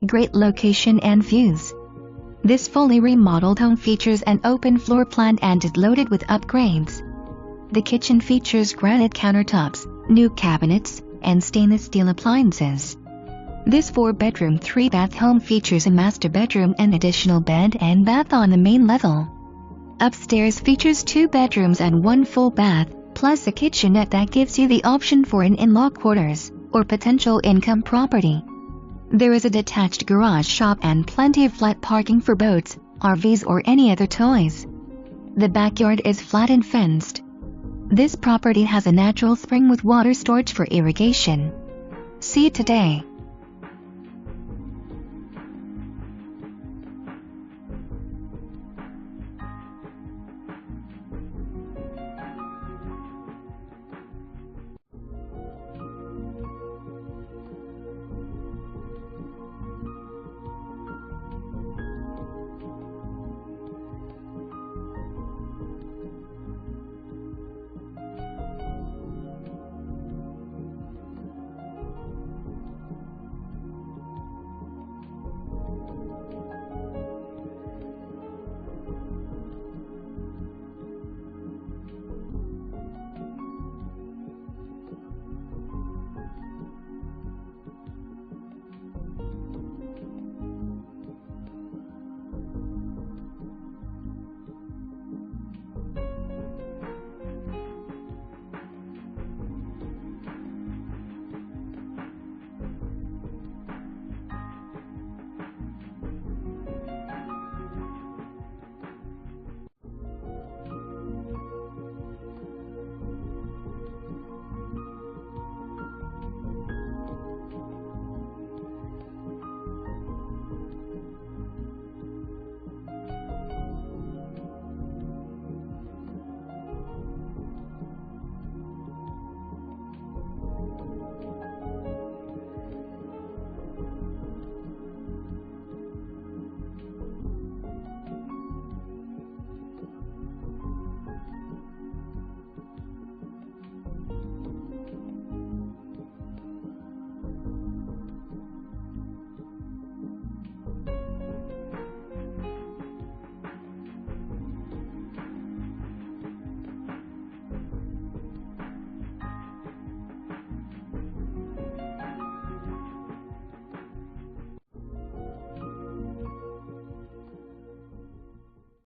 Great location and views. This fully remodeled home features an open floor plan and is loaded with upgrades. The kitchen features granite countertops, new cabinets, and stainless steel appliances. This 4-bedroom, 3-bath home features a master bedroom and additional bed and bath on the main level. Upstairs features 2 bedrooms and 1 full bath, plus a kitchenette that gives you the option for an in-law quarters or potential income property. There is a detached garage shop and plenty of flat parking for boats, RVs or any other toys. The backyard is flat and fenced. This property has a natural spring with water storage for irrigation. See it today.